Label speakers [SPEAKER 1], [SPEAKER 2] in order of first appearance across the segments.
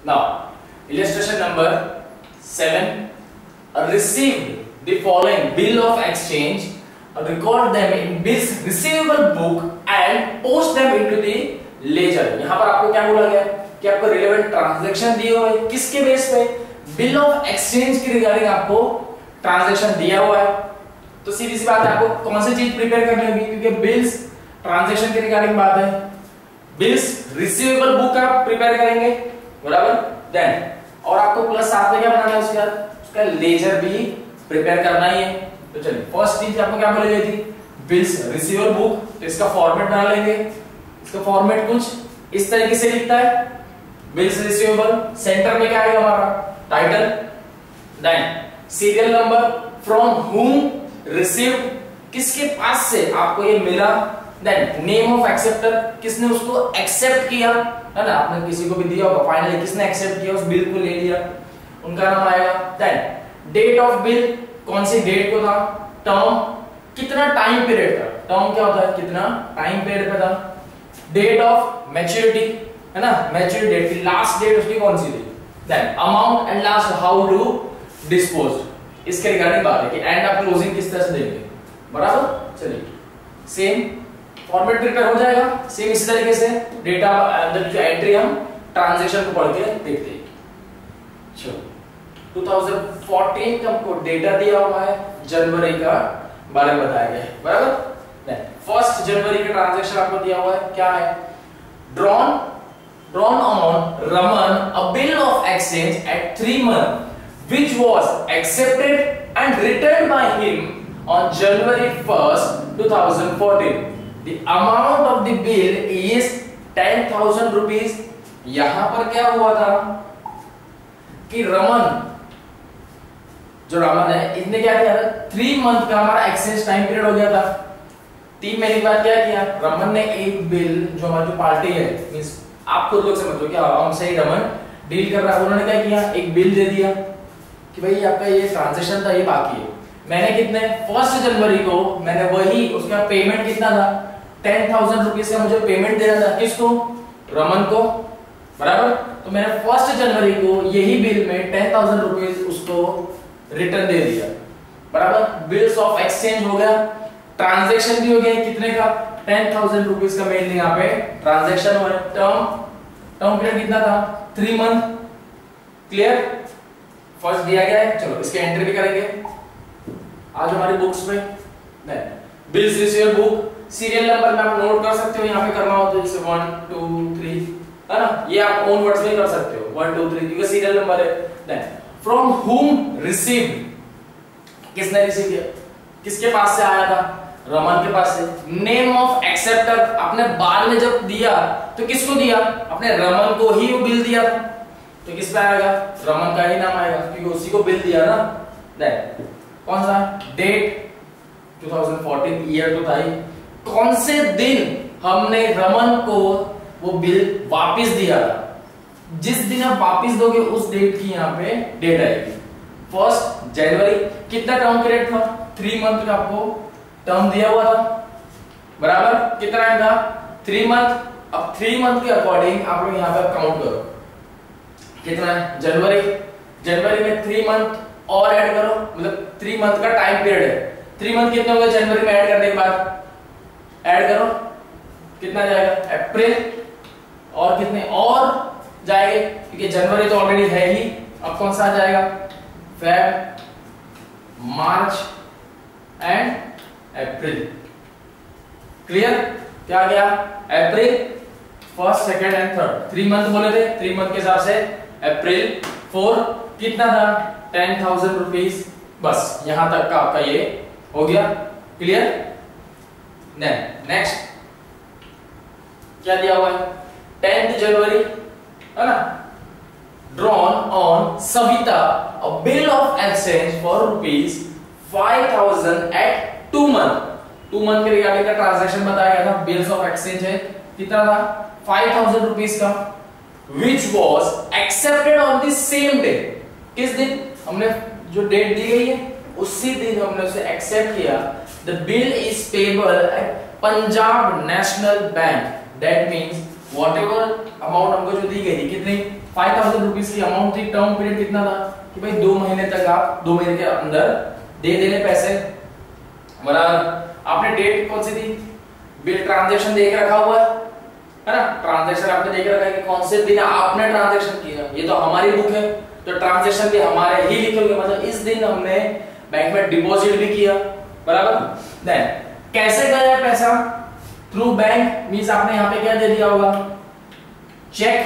[SPEAKER 1] Now, illustration number 7. Received the following bill of exchange, record them in bills receivable book and post them into the ledger. यहाँ पर आपको क्या बोला गया कि आपको रिलेवेंट ट्रांजैक्शन दिए हुए, किसके बेस पे? बिल ऑफ एक्सचेंज के रिगार्डिंग आपको ट्रांजैक्शन दिया हुआ है। तो सीधी सी बात है, आपको कौन सी चीज प्रिपेयर करनी होगी, क्योंकि बिल्स ट्रांजैक्शन के रिगार्डिंग बात है। बिल्स रिसीवेबल बुक का प्रिपेयर करेंगे, बराबर। देन और आपको प्लस साथ में क्या बनाना है, उसका लेजर भी प्रिपेयर करना ही है। तो चलिए, फर्स्ट चीज आपको क्या बोली गई थी, बिल्स रिसीवेबल बुक। तो इसका फॉर्मेट बना लेंगे। इसका फॉर्मेट कुछ इस तरीके से लिखता है, बिल्स रिसीवेबल, सेंटर में क्या आएगा हमारा title, then serial number, from whom received, किसके पास से आपको ये मिला, देन नेम ऑफ एक्सेप्टर, किसने उसको एक्सेप्ट किया, है ना, आपने किसी को भी दिया होगा, फाइनली किसने एक्सेप्ट किया, उस बिल को ले लिया, उनका नाम आएगा। देन डेट ऑफ बिल, कौन सी डेट को था, टर्म, कितना टाइम पीरियड था, टर्म क्या होता है, कितना टाइम पीरियड पे था, डेट ऑफ मैच्योरिटी, है ना, मैच्योरिटी डेट की लास्ट डेट उसकी कौन सी थी, then amount and last how to dispose, इसके रिगार्डिंग बात है कि एंड आप क्लोजिंग किस तरह से देंगे, बराबर। चलिए, सेम फॉर्मेट प्रिपेयर हो जाएगा, सेम इसी तरीके से डेटा अंदर की एंट्री हम ट्रांजैक्शन को पढ़ के देखते हैं। चलो, 2014 का हमको डेटा दिया हुआ है, जनवरी का बारे में बताया गया है, बराबर। फर्स्ट जनवरी का ट्रांजैक्शन आपको दिया हुआ है, क्या है, drawn on Raman a bill of exchange at 3 months which was accepted and returned by him on January 1st, 2014. The amount of the bill is 10,000 rupees. यहां पर क्या हुआ था कि रमन है, इसने क्या किया था, 3 month का हमारा एक्सचेंज टाइम पीरियड हो गया था। 3 महीने के बाद क्या किया, रमन ने एक बिल, जो हमारी पार्टी है, मींस आप खुद लोग समझो क्या हमसे ही रमन डील कर रहा है, उन्होंने क्या किया, एक बिल दे दिया कि भाई आपका ये ट्रांजैक्शन था, ये बाकी है। मैंने कितने, 1 जनवरी को मैंने वही, उसका पेमेंट कितना था, 10,000 रुपीज का मुझे पेमेंट देना था, किसको, रमन को, बराबर। तो मैंने 1 जनवरी को यही बिल में 10,000 रुपीज उसको रिटर्न दे दिया, बराबर। बिल्स ऑफ एक्सचेंज हो गया, ट्रांजैक्शन भी हो गया, कितने का, 10,000 रुपीज का मेनली यहाँ पे ट्रांजैक्शन हुआ है। टर्म पीरियड कितना था, 3 month, क्लियर, फर्स्ट दिया गया है। चलो, इसके एंट्री भी करेंगे आज हमारी बुक्स में। Bills receivable book, serial number में आप नोट कर सकते हो, यहाँ पे करना हो तो जैसे 1 2 3, है ना, ये आप ओन वर्ड्स में कर सकते हो, 1 2 3, क्योंकि सीरियल नंबर है। देन फ्रॉम हुम रिसीव्ड, किसने रिसीव किया, किसके पास से आया था, रमन के पास से। नेम ऑफ एक्सेप्टर, आपने बाद में जब दिया तो किसको दिया, अपने रमन को ही वो बिल दिया, तो किस पे आएगा, रमन का ही नाम आएगा, क्योंकि उसी को बिल दिया ना। देन कौन सा डेट, 2014, ईयर तो था ही, कौन से दिन हमने रमन को वो बिल वापस दिया था, जिस दिन आप वापस दोगे उस डेट की यहाँ पे डेट आएगी। 1 जनवरी, कितना टर्म पीरियड था, 3 month का आपको टर्म दिया हुआ था, बराबर। कितना टाइम था, 3 month। अब 3 month के अकॉर्डिंग आप लोग यहाँ पे काउंट करो, कितना है, जनवरी में 3 month और ऐड करो, मतलब 3 month का टाइम पीरियड है। 3 month कितने हो गए जनवरी में ऐड करने के बाद, ऐड करो, कितना जाएगा, अप्रैल, और कितने और जाएंगे, क्योंकि जनवरी तो ऑलरेडी है ही। अब कौन सा आ जाएगा, Feb, March and April, clear, क्या गया, अप्रैल 1st 2nd and 3rd, 3 month बोले थे, 3 month के हिसाब से अप्रैल 4, कितना था, 10,000 रुपीज, बस यहां तक का आपका ये हो गया, क्लियर। नेक्स्ट क्या दिया हुआ है, 10th जनवरी, है ना, drawn on Savita a bill of exchange for ₹5,000 at 2 month। 2 month के रिगार्डिंग का ट्रांजैक्शन बताया गया था, बिल्स ऑफ एक्सचेंज है, कितना था, 5,000 रुपीज का, which was accepted on the same day। किस दिन, हमने जो डेट दी गई है उसी दिन हमने उसे एक्सेप्ट किया। The bill is payable at Punjab National Bank। That means whatever amount हमको जो दी गई थी, कितनी, 5000 रुपीस की अमाउंट थी। टर्म पीरियड कितना था कि भाई 2 महीने तक आप 2 महीने के अंदर दे देने पैसे। बराबर, आपने डेट कौन सी थी, बिल ट्रांजैक्शन देख रखा हुआ है ना, ट्रांजैक्शन आपने देख रखा है कि कौन से दिन आपने ट्रांजैक्शन किया। ये तो हमारी बुक है तो ट्रांजैक्शन भी हमारे ही लिखे हुए, मतलब इस दिन हमने बैंक में डिपॉजिट भी किया। बराबर, देन कैसे गया पैसा, थ्रू बैंक, मींस आपने यहाँ पे क्या दे दिया होगा, चेक,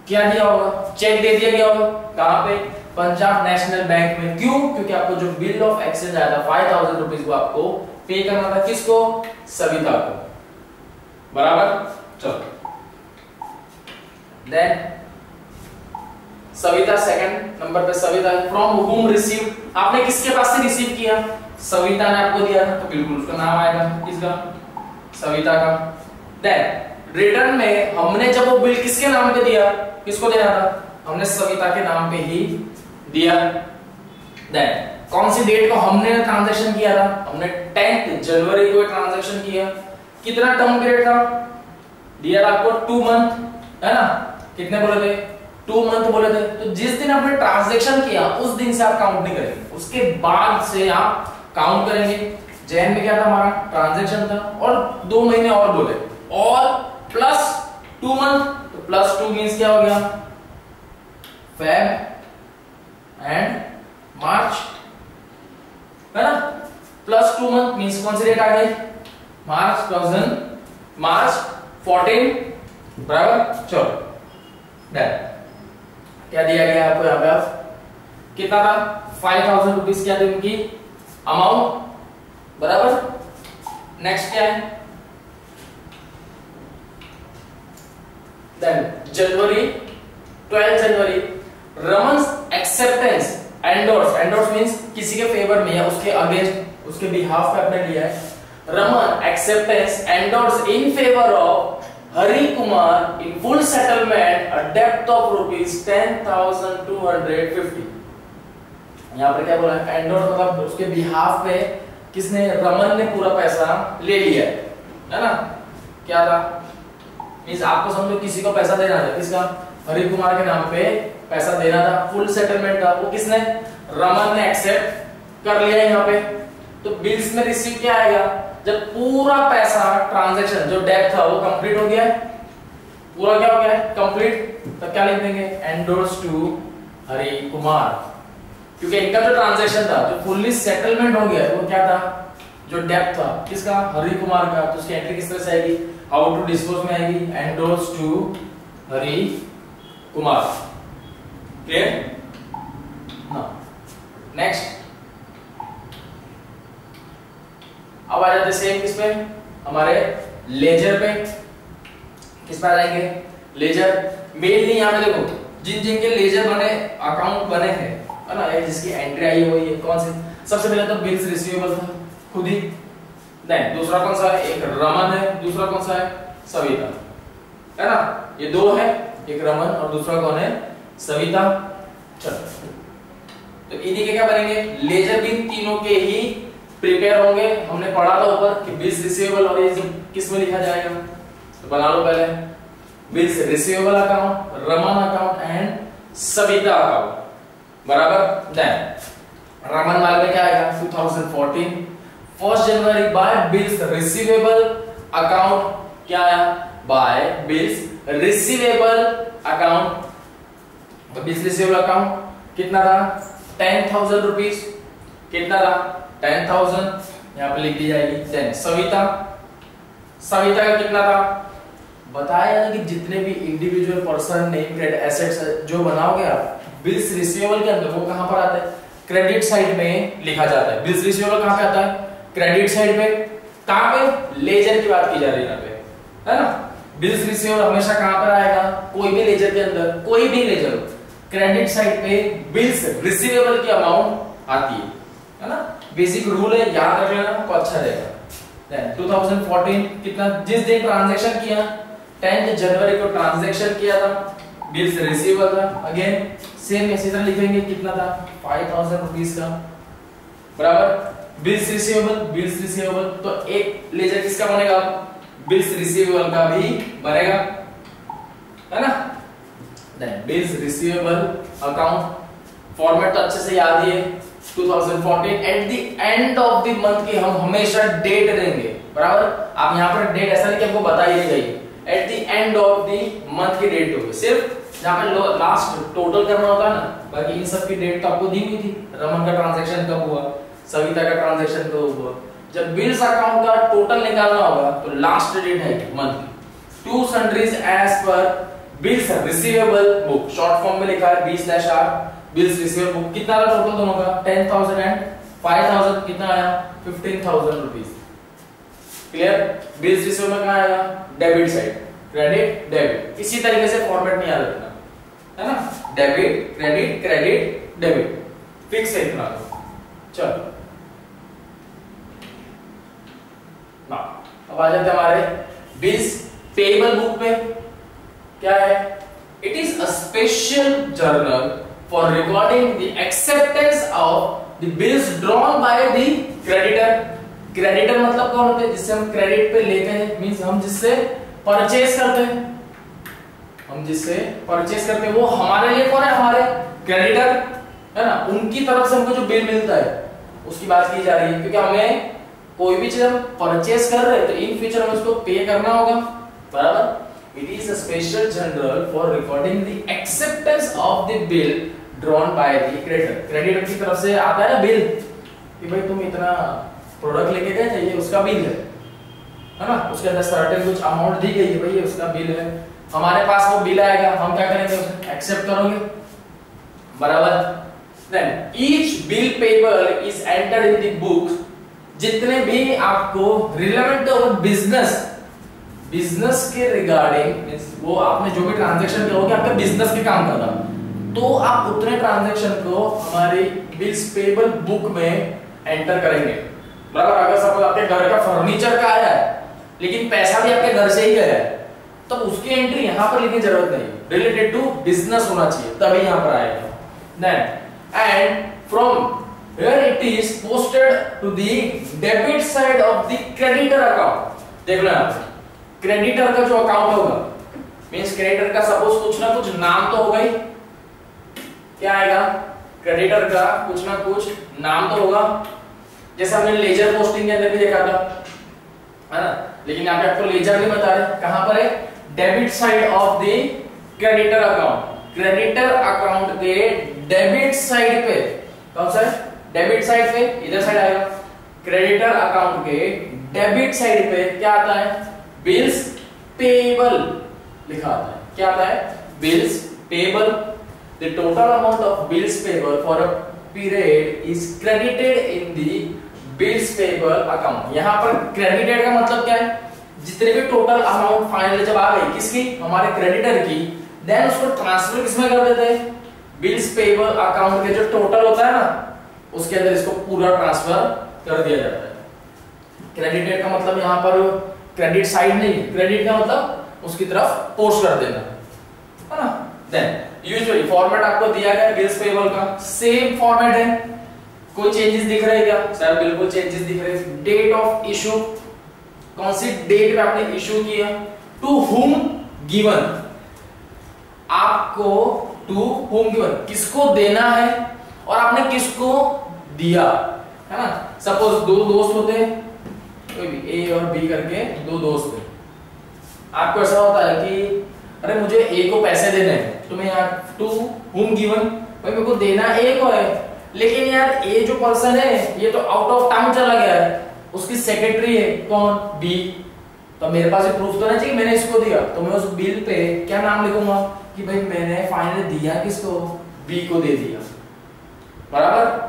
[SPEAKER 1] क्या दिया होगा, चेक दे दिया गया होगा। कहां पे, पंजाब नेशनल बैंक में। क्यों, क्योंकि आपको जो बिल ऑफ एक्सचेंज आया था 5000 रुपीज को आपको पे करना था, किसको, सविता को। बराबर, चलो देन सविता सेकंड नंबर पे, सविता फ्रॉम हुम रिसीव, आपने किसके पास से रिसीव किया, सविता ने आपको दिया था तो बिल्कुल उसका नाम आएगा, किसका, सविता का। देन रिटर्न में हमने जब वो बिल किसके नाम पे दिया, किसको देना था, हमने सविता के नाम पे ही दिया। देन कौन सी डेट को हमने ट्रांजैक्शन किया था, हमने 10 जनवरी को ट्रांजैक्शन किया। कितना टर्म पीरियड था, दिया था आपको 2 मंथ, है ना, कितने बोले थे, 2 मंथ बोले थे। तो जिस दिन आपने ट्रांजैक्शन किया उस दिन से आप काउंट नहीं करेंगे, उसके बाद से आप काउंट करेंगे। जैन में क्या था, हमारा ट्रांजैक्शन था और 2 महीने और बोले, और प्लस 2 मंथ, तो प्लस 2 मींस क्या हो गया, फेब एंड मार्च, है ना, प्लस 2 मंथ मींस कौन सी डेट आ गई, मार्च 14। बराबर, चलो डन। क्या दिया गया आपको यहाँ पे, आप कितना था, 5000 रुपीज क्या थी उनकी अमाउंट। बराबर, नेक्स्ट क्या है, देन जनवरी, 12 जनवरी, Raman acceptance endorse, endorse means किसी के फेवर में या उसके अगेंस्ट, उसके बिहाफ पे आपने लिया है। Raman acceptance endorse in favour of Hari Kumar in full settlement a depth of ₹10,250। यहाँ पर क्या बोला है, एंडोर्स मतलब उसके बिहाफ पे किसने, रमन ने पूरा पैसा ले लिया है ना। क्या था, मींस आपको समझो किसी को पैसा देना था, किसका, हरि कुमार के नाम पे पैसा देना था, फुल सेटलमेंट था, वो किसने, रमन ने एक्सेप्ट कर लिया यहाँ पे। तो बिल्स में रिसीव क्या आएगा, जब पूरा पैसा ट्रांजैक्शन जो डेट था वो कंप्लीट हो गया, पूरा क्या हो गया, कंप्लीट, तो क्या लिख देंगे, एंडोर्स टू हरि कुमार, क्योंकि इनका जो ट्रांजैक्शन था जो फुल्ली सेटलमेंट हो गया वो क्या था, जो डेट था किसका, हरि कुमार का। तो उसकी एंट्री किस तरह से आएगी, हाउ टू डिस्पोज में आएगी, endorse to Hari Kumar. Clear, next अब आ जाते सेम किस पे, हमारे लेजर पे। किस पे आ जाएंगे, लेजर। मेनली यहाँ पे देखो जिन जिन के लेजर बने, अकाउंट बने हैं, है ना, जिसकी एंट्री आई है वो ये कौन से, सबसे पहले तो बिल्स रिसीवेबल था खुद ही। नहीं, दूसरा कौन सा है, एक रमन है, दूसरा कौन सा है, सविता, है ना, ये दो है, एक रमन और दूसरा कौन है, सविता। चलो तो इन्हीं के क्या बनेंगे, लेजर बिल, तीनों के ही प्रिपेयर होंगे। हमने पढ़ा था ऊपर कि बिल्स रिसीवेबल और ये किस में लिखा जाएगा, तो बना लो पहले, bills receivable account, Raman account and Savita account. बराबर, देन रमन वाले में क्या आएगा, 2014 1 जनवरी बाय बिल्स रिसीवेबल अकाउंट, क्या आया, बाय बिल्स रिसीवेबल अकाउंट। तो बिल्स रिसीवेबल अकाउंट कितना था, 10,000 रुपीज, कितना था, 10,000, यहाँ पे लिख दी जाएगी। देन सविता, सविता का कितना था, बताया कि जितने भी individual person name credit assets जो बनाओगे आप बिल्स रिसीवेबल के अंदर, वो कहां पर आता है, क्रेडिट साइड में लिखा जाता है। बिल्स रिसीवेबल कहां पे आता है, क्रेडिट साइड पे। कहां पे, लेजर की बात की जा रही है यहाँ पे, है ना। बिल्स रिसीवेबल हमेशा कहां पर आएगा, कोई भी लेजर के अंदर, कोई भी लेजर, क्रेडिट साइड पे बिल्स रिसीवेबल की अमाउंट आती है ना। बेसिक रूल है, याद रख लेना, आपको अच्छा रहेगा। देन 2014 कितना, जिस दिन ट्रांजैक्शन किया 10 जनवरी को ट्रांजैक्शन किया था, बिल्स रिसीवेबल था। अगेन सेम इसी तरह लिखेंगे, कितना था, 5000 रुपीस का। बराबर, बिल्स रिसीवेबल, बिल्स रिसीवेबल, तो एक लेजर किसका बनेगा, बिल्स रिसीवेबल का भी बनेगा, है ना। Then bills receivable account, format तो अच्छे से याद ही है 2014। At the end of the month की हम हमेशा डेट देंगे, बराबर। आप यहाँ पर डेट ऐसा नहीं कि आपको बता ही गई, eight the end of the month की डेट होगी, सिर्फ जहाँ पे लास्ट टोटल करना होता है ना, बाकी इन सब की डेट तो आपको दी हुई थी। रमन का ट्रांजैक्शन कब हुआ, सविता का ट्रांजैक्शन कब हुआ। जब बिल्स अकाउंट का टोटल निकालना होगा तो लास्ट डेट है मंथ की। To sundries as per bills receivable book, short form में लिखा है B/R बिल्स रिसीवेबल बुक। कितना आया टोटल दोनों का, 10,000 एंड 5,000, कितना आया 15,000 रुपीस। क्लियर। बिल्स रिसीवेबल कहाँ आएगा, डेबिट साइड, क्रेडिट डेबिट। इसी तरीके से फॉर्मेट में याद रखना है ना, debit credit credit debit, fix है इतना। चलो अब आ जाते हमारे बिल्स पेएबल बुक पे। क्या है, it is a special journal for recording the acceptance of the bills drawn by the creditor. Creditor मतलब कौन होते हैं, जिससे हम क्रेडिट पे लेते हैं, मींस हम जिससे परचेज करते हैं, हम जिससे परचेज करते हैं वो हमारे लिए कौन है, हमारे क्रेडिटर है ना। उनकी तरफ से हमको जो बिल मिलता है उसकी बात की जा रही है, क्योंकि हमें कोई भी चीज हम परचेज कर रहे हैं तो इन फ्यूचर हमें उसको पे करना होगा, बराबर। It is a special journal for recording the acceptance of the bill drawn by the creditor. Creditor की तरफ से आता है ना बिल कि भाई तुम इतना प्रोडक्ट लेके गए थे, ये उसका बिल है ना, उसके अंदर सर्टेन कुछ अमाउंट दी गई है, भाई ये उसका बिल है। हमारे पास वो बिल आएगा, हम क्या करेंगे, उसे एक्सेप्ट करोगे, बराबर। Then each bill payable is entered in the books. जितने भी आपको रिलेवेंट बिजनेस, बिजनेस के रिगार्डिंग, वो आपने जो भी ट्रांजैक्शन करोगे आपका बिजनेस के काम करना, तो आप उतने ट्रांजैक्शन को हमारी बिल्स पेएबल बुक में एंटर करेंगे, बराबर। अगर सपोज आपके घर का फर्नीचर का आया है लेकिन पैसा भी आपके घर से ही गया है, तो उसकी एंट्री यहाँ पर लिखने की जरूरत नहीं, रिलेटेड टू बिजनेस होना चाहिए, तभी यहाँ पर आएगा। Then and from where it is posted to the debit side of the creditor account। देख लो यहाँ क्रेडिटर का जो अकाउंट होगा, मींस क्रेडिटर का सपोज कुछ ना कुछ नाम तो होगा ही, क्या आएगा, क्रेडिटर का कुछ ना कुछ नाम तो होगा, जैसे हमने लेजर पोस्टिंग के अंदर भी देखा था, है ना। लेकिन यहाँ पे आपको लेजर नहीं बता रहे, कहां पर है, debit side of the creditor account. Creditor account के डेबिट साइड पे, कौन सा है, डेबिट साइड पे, इधर साइड आएगा। क्रेडिटर अकाउंट के डेबिट साइड पे क्या आता है, बिल्स पेएबल लिखा आता है। क्या आता है, bills payable. The total amount of bills payable for a period is credited in the bills payable account. यहां पर क्रेडिटेड का मतलब क्या है, जितने भी टोटल अमाउंट फाइनल जब आ गई किसकी, हमारे क्रेडिटर की, देन उसको ट्रांसफर किसमें कर देते हैं, बिल्स पेएबल अकाउंट के जो टोटल होता है ना उसके अंदर इसको पूरा ट्रांसफर कर दिया जाता है। क्रेडिटेड का मतलब यहाँ पर क्रेडिट साइड नहीं, क्रेडिट का मतलब उसकी तरफ पोस्ट कर देना, है ना। देन यूजुअली फॉर्मेट आपको दिया गया बिल्स पेएबल का, सेम फॉर्मेट है, कोई चेंजेस दिख रहे हैं क्या, सर बिल्कुल चेंजेस दिख रहे हैं। डेट ऑफ इशू, कौन सी डेट पे आपने इशू किया, टू हुम गिवन, आपको टू हुम गिवन किसको देना है और आपने किसको दिया, है ना। सपोज दो दोस्त होते हैं, कोई भी ए और बी करके दो दोस्त हैं, आपको ऐसा होता है कि अरे मुझे ए को पैसे देने हैं, तुम्हें यार टू हुम गिवन, भाई मेरे को देना ए को है, लेकिन यार ए जो पर्सन है ये तो आउट ऑफ टाउन चला गया है, उसकी सेक्रेटरी है कौन, बी, तो मेरे पास प्रूफ तो नहीं चाहिए मैंने इसको दिया, तो मैं उस बिल पे क्या नाम लिखूंगा कि भाई मैंने फाइनली दिया किसको, बी को दे दिया, बराबर।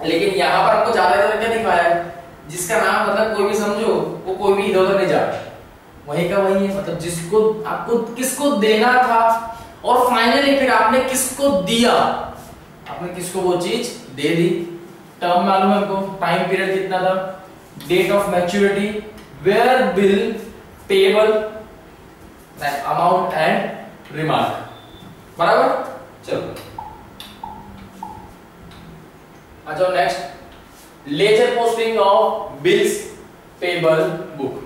[SPEAKER 1] लेकिन यहाँ पर आपको ज्यादा क्या दिखाया है, जिसका नाम मतलब कोई भी समझो वो कोई भी इधर उधर नहीं जा रहा, वही का वही है, मतलब जिसको आपको किसको देना था और फाइनली फिर आपने किसको दिया, आपने किसको वो चीज दे दी। टर्म मालूम है आपको, टाइम पीरियड कितना था, date of maturity, where bill payable, amount and remark, बराबर। चलो आ जाओ next, ledger posting of bills payable book.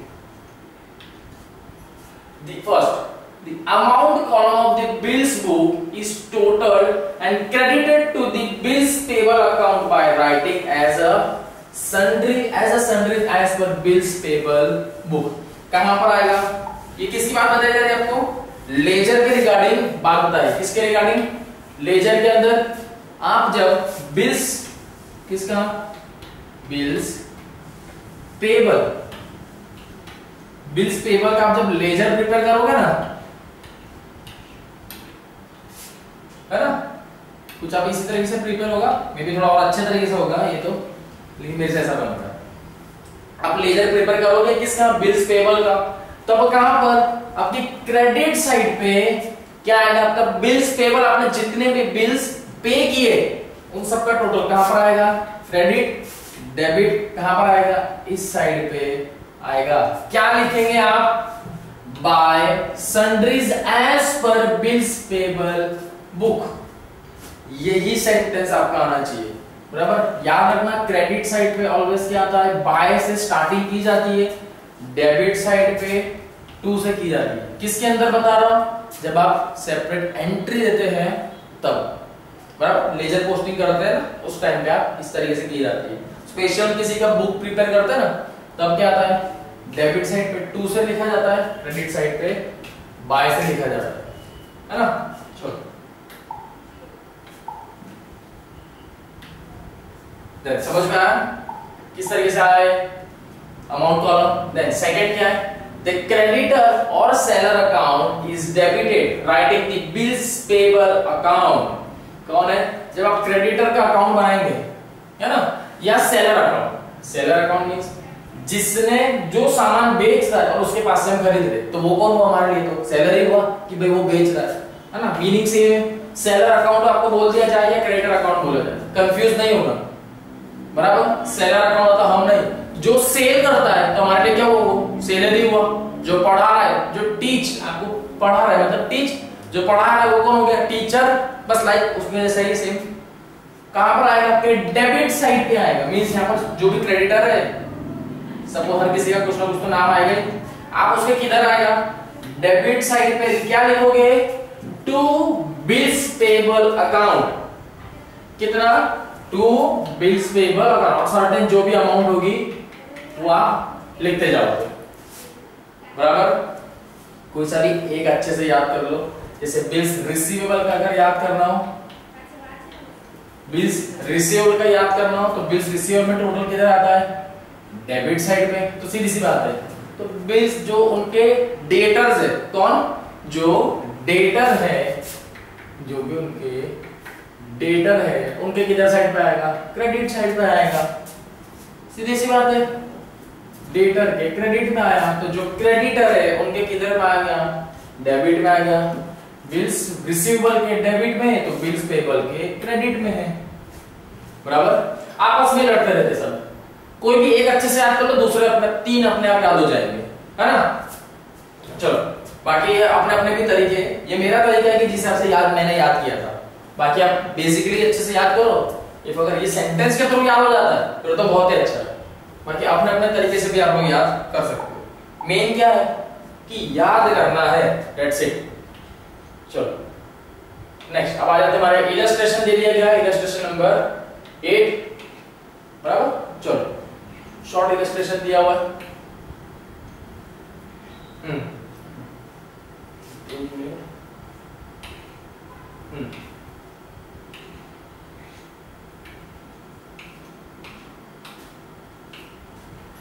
[SPEAKER 1] The first, the amount column of the bills book is totaled and credited to the bills payable account by writing as sundry as per bills payable book। कहां पर आएगा ये? किसकी बात बताई जा रही है आपको? लेजर के रिगार्डिंग बात बताई। किसके रिगार्डिंग? लेजर के अंदर आप जब बिल्स, किसका? बिल्स पेबल का आप जब लेजर प्रिपेयर करोगे ना, है ना, कुछ आप इसी तरीके से प्रिपेयर होगा, मे बी थोड़ा और अच्छे तरीके से होगा ये तो, लेकिन मेरे से ऐसा बनता है। आप लेजर प्रिपेयर करोगे किसका? बिल्स पेबल का। तब कहां पर? आपकी क्रेडिट साइड पे क्या आएगा? आपका बिल्स पेबल, आपने जितने भी बिल्स पे किए उन सबका टोटल कहां पर आएगा? क्रेडिट डेबिट कहां पर आएगा? इस साइड पे आएगा। क्या लिखेंगे आप? By sundries as per bills payable book. यही सेंटेंस आपका आना चाहिए, बराबर। याद रखना क्रेडिट साइड पे ऑलवेज क्या आता है? बाय से स्टार्टिंग की जाती है, डेबिट साइड पे टू से की जाती है। किसके अंदर बता रहा हूं? जब आप सेपरेट एंट्री देते हैं तब, बराबर। लेजर पोस्टिंग करते हैं ना, उस टाइम पे आप इस तरीके से की जाती है। स्पेशल किसी का बुक प्रिपेयर करते हैं ना, तब क्या आता है? डेबिट साइड पे 2 से लिखा जाता है, क्रेडिट साइड पे बाय से लिखा जाता है ना। चलो समझ में आया किस तरीके से आया अमाउंट कॉलम? देन सेकंड क्या है? द क्रेडिटर और seller account is debited writing the bills payable account. कौन है? जब आप क्रेडिटर का अकाउंट बनाएंगे, है ना, या seller account. Seller account means जिसने जो सामान बेच रहा है और उसके पास से हम खरीद रहे, तो वो कौन हुआ हमारे लिए? तो सेलर ही हुआ कि भाई वो बेच रहा है ना। मीनिंग से सेलर अकाउंट आपको बोल दिया जाए या क्रेडिटर अकाउंट बोला जाए, कंफ्यूज नहीं होगा, बराबर। सेलर अकाउंट होता हम नहीं, जो सेल करता है तो हमारे लिए क्या हुआ? वो सेलर ही हुआ। जो पढ़ा रहा है, जो टीच आपको पढ़ा रहा है, मतलब टीच जो पढ़ा रहा है वो कौन हो गया? टीचर। बस लाइक उसमें जैसा ही सेम। कहां पर आएगा? आपके डेबिट साइड पे आएगा। मींस यहां पर जो भी क्रेडिटर है, सपोज हर किसी का कुछ ना कुछ तो नाम आएगा, आप उसके किधर आएगा? डेबिट साइड पे क्या लिखोगे? Two bills payable account. कितना? Two bills payable account. Certain जो भी अमाउंट होगी वो आप लिखते जाओगे, बराबर। कोई सा भी एक अच्छे से याद कर लो। जैसे बिल्स रिसीवेबल का अगर याद करना हो, बिल्स रिसीवेबल का याद करना हो, तो बिल्स रिसीवेबल में टोटल किधर आता है? डेबिट साइड पे। तो सीधी सी बात है, तो बिल्स जो उनके डेटर्स है, कौन? जो डेटर है, जो भी उनके डेटर है, उनके किधर साइड पे आएगा? क्रेडिट साइड पे आएगा। सीधी सी बात है, डेटर के क्रेडिट में आया, तो जो क्रेडिटर है उनके किधर में आ गया? डेबिट में आ गया। बिल्स रिसीवेबल के डेबिट में है, तो बिल्स पेबल के क्रेडिट में है, बराबर। आपस में लड़ते रहते सब। कोई भी एक अच्छे से याद कर लो, दूसरे अपने 3 अपने आप याद हो जाएंगे, है ना। चलो बाकी अपने अपने भी तरीके, ये मेरा तरीका है कि जिस हिसाब से मैंने याद किया था। बाकी आप बेसिकली अच्छे से याद करो। इफ अगर ये सेंटेंस के थ्रू याद हो जाता है फिर तो बहुत ही अच्छा है। बाकी अपने अपने तरीके से भी आप लोग याद कर सकते हो। मेन क्या है कि याद करना है, दैट्स इट। चलो नेक्स्ट अब आ जाते हमारे इलस्ट्रेशन दे दिया गया, इलस्ट्रेशन नंबर 8, बराबर। चलो शॉर्ट इलस्ट्रेशन दिया हुआ है।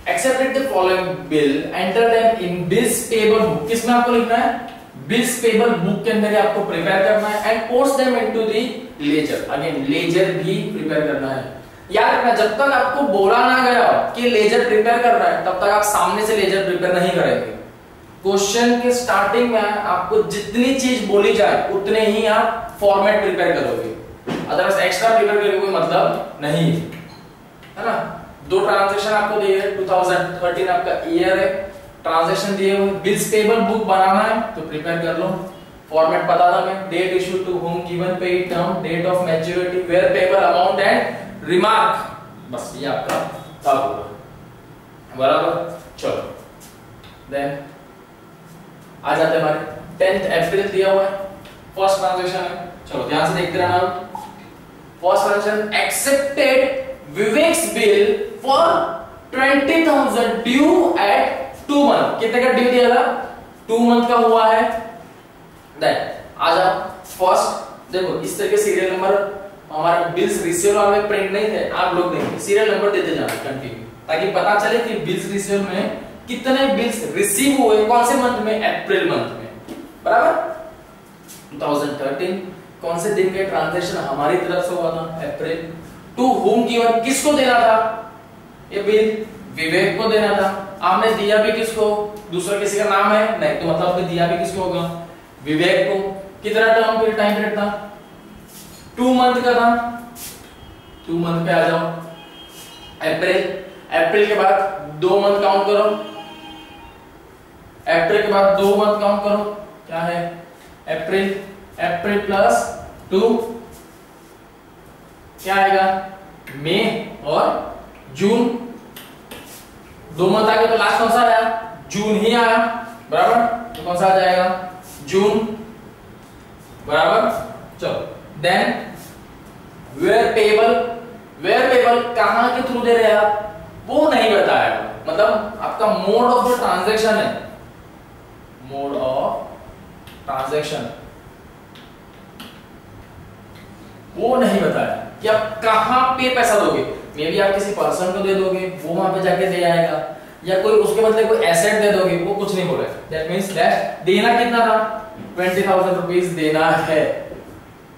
[SPEAKER 1] Accepted the following bill, enter them in bills payable book। किसमें आपको लिखना है? bills payable book के अंदर आपको प्रिपेयर करना है and post them into the ledger। Again ledger भी प्रिपेयर करना है। याद रखना जब तक आपको बोला ना गया कि लेजर प्रिपेयर करना है, तब तक आप सामने से लेजर प्रिपेयर नहीं करेंगे। क्वेश्चन के स्टार्टिंग में आपको जितनी चीज बोली जाए उतने ही आप फॉर्मेट प्रिपेयर करोगे, अदरवाइज एक्स्ट्रा प्रिपेयर करने का कोई मतलब नहीं है ना। 2 ट्रांजैक्शन आपको दिए हैं, 2013 आपका ईयर है, ट्रांजैक्शन दिए हुए, बिल्स पेबल बुक बनाना है तो प्रिपेयर कर लो। फॉर्मेट पता था मैं, date issue to whom given paid term, date of maturity, where payable amount and remark, बस ये आपका था पूरा, बराबर। चलो देन आ जाते हैं हमारे 10th अप्रैल दिया हुआ है, फर्स्ट ट्रांजैक्शन है। चलो ध्यान से देखते रहना। First transaction accepted vivax bill for 20,000 due eight 2 month. कितने का ड्यू दिया था? 2 मंथ का हुआ है। देन आ जाओ फर्स्ट, देखो इस तरह के सीरियल नंबर हमारे बिल्स रिसीव में प्रिंट नहीं थे, आप लोग देखेंगे सीरियल नंबर देते जाना कंटिन्यू, ताकि पता चले कि बिल्स रिसीव में कितने बिल्स रिसीव हुए, कौन से मंथ में, अप्रैल मंथ में, बराबर। 2013 कौन से दिन के ट्रांजैक्शन हमारी तरफ से हुआ था? अप्रैल। टू होम गिवन, किसको देना था ये बिल? विवेक को देना था। आपने दिया भी किसको? दूसरा किसी का नाम है नहीं, तो मतलब आपने दिया भी किसको होगा? विवेक को। कितना टर्म पीरियड, टाइम पीरियड था? 2 मंथ का था। 2 मंथ पे आ जाओ। अप्रैल, अप्रैल के बाद 2 मंथ काउंट करो। अप्रैल के बाद 2 मंथ काउंट करो, क्या है? अप्रैल, अप्रैल प्लस 2 क्या आएगा? मई और जून। 2 मंथ आ गए तो लास्ट कौन सा आया? जून ही आया, बराबर। तो कौन सा आ जाएगा? जून, बराबर। चलो then where payable, where payable कहां के थ्रू दे रहे हैं आप? वो नहीं बताया, मतलब आपका मोड ऑफ जो ट्रांजैक्शन है, मोड ऑफ ट्रांजैक्शन वो नहीं बताया कि आप कहां पे पैसा दोगे। मे बी आप किसी पर्सन को दे दोगे, वो वहां पे जाके दे आएगा, या कोई उसके बदले कोई एसेट दे दोगे, वो कुछ नहीं बोल रहा है। दैट मींस दैट देना कितना था? 20,000 रुपीस देना है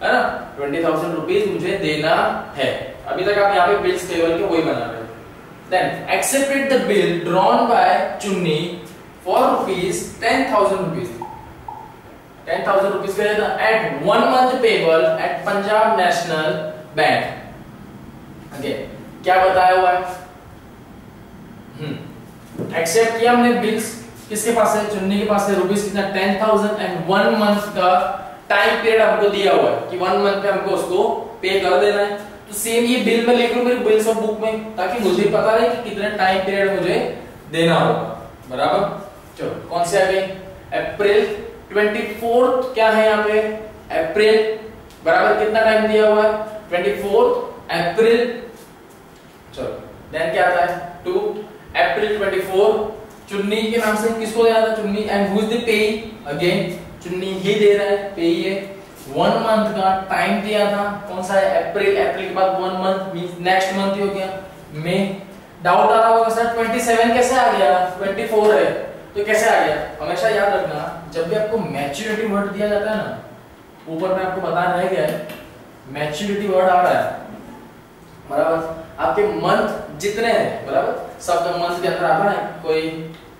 [SPEAKER 1] ना? 20,000 रुपीस मुझे देना है। अभी तक आप यहाँ पे बिल्स टेबल के वही बना रहे हो। Then accepted the bill drawn by Chunni for rupees 10,000 rupees. 10,000 rupees का था at 1 month payable at Punjab National Bank. Again क्या बताया हुआ है? एक्सेप्ट किया हमने बिल्स, किसके पास है? चुन्नी के पास है। रुपीस कितना? 10,000 एंड 1 मंथ का टाइम पीरियड हमको दिया हुआ है कि 1 मंथ पे हमको उसको पे कर देना है। तो सेम ये बिल में लिख लूं मेरी बिल्स ऑफ बुक में, ताकि मुझे पता रहे कि कितने टाइम पीरियड मुझे देना होगा, बराबर। चलो कौन से आ गए? अप्रैल 24 क्या है यहाँ पे? अप्रैल, बराबर। कितना टाइम दिया हुआ है? 24 अप्रैल। चलो देन क्या आता है? 2 अप्रैल 24 चुन्नी के नाम से किसको देना था? चुन्नी। एंड हु इज द पेई? अगेन चुन्नी ही दे रहा है, पेई है। 1 मंथ का टाइम दिया था, कौन सा है? अप्रैल। अप्रैल के बाद 1 मंथ मींस नेक्स्ट मंथ ही हो गया, मई। डाउट आ रहा होगा सर 27 कैसे आ गया? 24 है तो कैसे आ गया? हमेशा याद रखना, जब भी आपको मैच्योरिटी वर्ड दिया जाता है ना, ऊपर में आपको बता रह गया है मैच्योरिटी वर्ड आ रहा है, बराबर। आपके मंथ जितने हैं, बराबर, सब मंथ के अंदर आता है कोई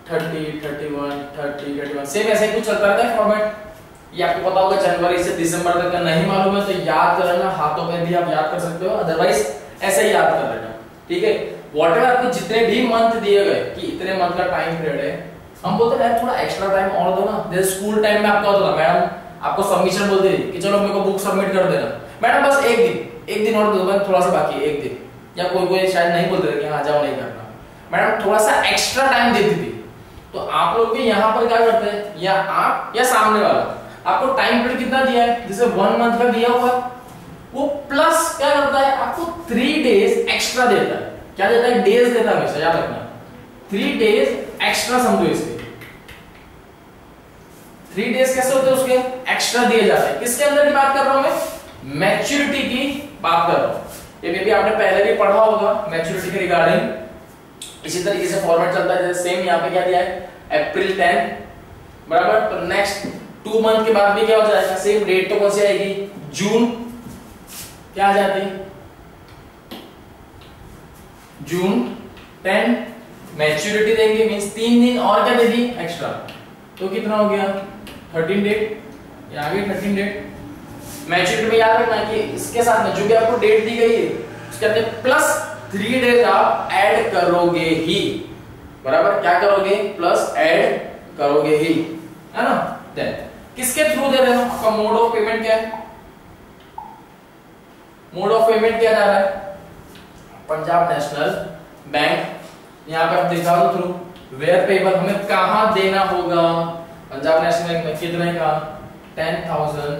[SPEAKER 1] 30, 31, 30, 31, सेम ऐसे ही कुछ चलता रहता है फॉर्मेट। ये आपको पता होगा जनवरी से दिसंबर तक का नहीं मालूम है तो याद कर लेना, हाथों पे भी आप याद कर सकते हो, अदरवाइज ऐसे ही याद कर लेना, ठीक है। व्हाटएवर आपको जितने भी मंथ दिए गए कि इतने मंथ का टाइम पीरियड है, हम बोलते हैं थोड़ा एक्स्ट्रा टाइम और दो ना। जैसे स्कूल टाइम में आपका होता था, मैडम आपको सबमिशन बोलती थी कि चलो मेरे को बुक सबमिट कर देना, मैडम बस एक दिन और दो, थोड़ा सा बाकी है, एक दिन, या कोई शायद नहीं बोलते थे कि हाँ जाओ नहीं करना, मैडम थोड़ा सा एक्स्ट्रा टाइम देती थी। तो आप लोग भी यहाँ पर क्या करते हैं, या आप या सामने वाला आपको टाइम पीरियड कितना दिया है, जैसे 1 मंथ का दिया हुआ, वो प्लस क्या करता है आपको 3 डेज एक्स्ट्रा देता है। क्या देता है? डेज देता है, हमेशा याद रखना, 3 डेज एक्स्ट्रा समझो इसके। 3 डेज कैसे होते हैं? उसके एक्स्ट्रा दिए जाते हैं। किसके अंदर की बात कर रहा हूं मैं? मैच्योरिटी की बात कर रहा हूं। ये मे भी आपने पहले भी पढ़ा होगा मैच्योरिटी के रिगार्डिंग। इसी तरीके से फॉर्मेट चलता है, जैसे सेम यहाँ पे क्या दिया है, अप्रैल 10, बराबर। तो नेक्स्ट 2 मंथ के बाद भी क्या हो जाएगा, सेम डेट तो कौन सी आएगी, जून। क्या आ जाती, जून 10। मैच्योरिटी देंगे मींस 3 दिन और क्या दे दी एक्स्ट्रा, तो कितना हो गया 13 डेट, ये आ गई 13 डेट। मैच्योरिटी में याद रखना कि इसके साथ में जो भी आपको डेट दी गई है उसके अंदर प्लस 3 डेज आप ऐड करोगे ही, बराबर। क्या करोगे? प्लस ऐड करोगे ही, है ना। देन किसके थ्रू दे रहे हो, आपका मोड ऑफ पेमेंट क्या है, मोड ऑफ पेमेंट क्या जा रहा है, पंजाब नेशनल बैंक। यहां पे आप दिखा दो थ्रू वेयर पेबल, हमें कहां देना होगा, पंजाब नेशनल बैंक में कितने का 10,000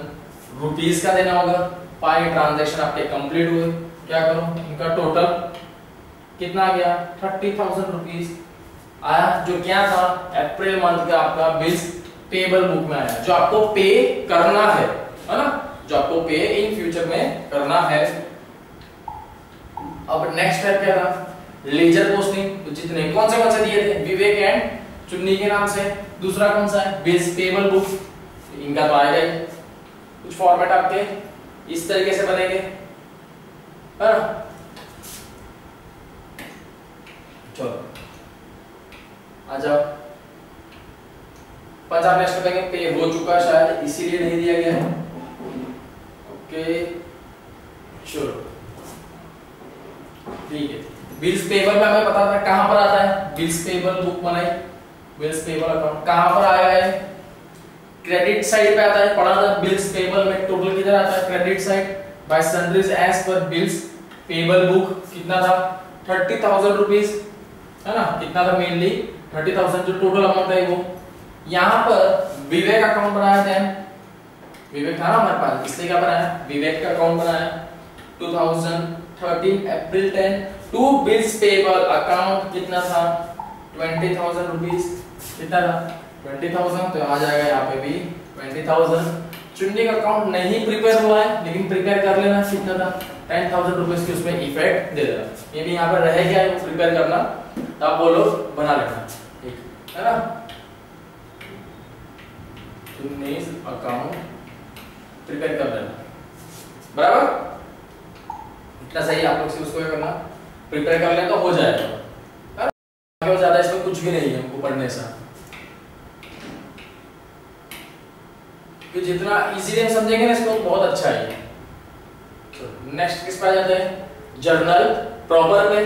[SPEAKER 1] रुपीज का देना होगा। 5 ट्रांजैक्शन आपके कंप्लीट हुए, क्या करो इनका टोटल कितना आ गया 30,000 रुपीज आया, जो क्या था अप्रैल मंथ का आपका बिल्स पेबल बुक में आया, जो आपको पे करना है ना, जो आपको पे इन फ्यूचर में करना है। अब नेक्स्ट स्टेप क्या था, लेजर पोस्टिंग। तो जितने कौन से दिए थे, विवेक एंड चुन्नी के नाम से। दूसरा कौन सा है, बिल्स पेबल बुक, इनका तो आएगा ही। कुछ फॉर्मेट आपके इस तरीके से बनेंगे, है ना। चलो आ जाओ। पंजाब नेशनल बैंक में पे हो चुका शायद, इसीलिए नहीं दिया गया है। ओके चलो ठीक है। बिल्स पेबल में हमें पता था कहां पर आता है, बिल्स पेबल बुक बनाई, बिल्स पेबल अकाउंट कहां पर आया है, क्रेडिट साइड पे आता है, पढ़ा था बिल्स पेबल में टोटल किधर आता है, credit side by sundries as per bills payable book कितना था 30,000 रुपीस, है ना। कितना था मेनली 30,000, जो टोटल अमाउंट है वो। यहां पर विवेक अकाउंट बनाया था, विवेक था ना हमारे पास, इसलिए क्या बनाया, विवेक का अकाउंट बनाया 2013 अप्रैल 10 टू बिल्स पेबल अकाउंट कितना था 20,000 रुपीस, कितना था 20,000, तो आ जाएगा यहाँ पे भी 20,000। चुन्नी का अकाउंट नहीं प्रिपेयर हुआ है, लेकिन प्रिपेयर कर लेना, कितना था 10,000 रुपीस की उसमें इफेक्ट दे देना। ये भी यहाँ पर रह गया है, वो प्रिपेयर करना, तो आप वो लोग बना लेना, ठीक है ना। चुन्नी अकाउंट प्रिपेयर कर लेना, बराबर। इतना सही आप लोग से उसको क्या करना, प्रिपेयर कर लें तो हो जाएगा। आगे ज्यादा इसमें कुछ भी नहीं है हमको पढ़ने से, कि जितना इजीली हम समझेंगे ना इसको बहुत अच्छा है। नेक्स्ट किस पर आ जाते हैं, जर्नल प्रॉपर में।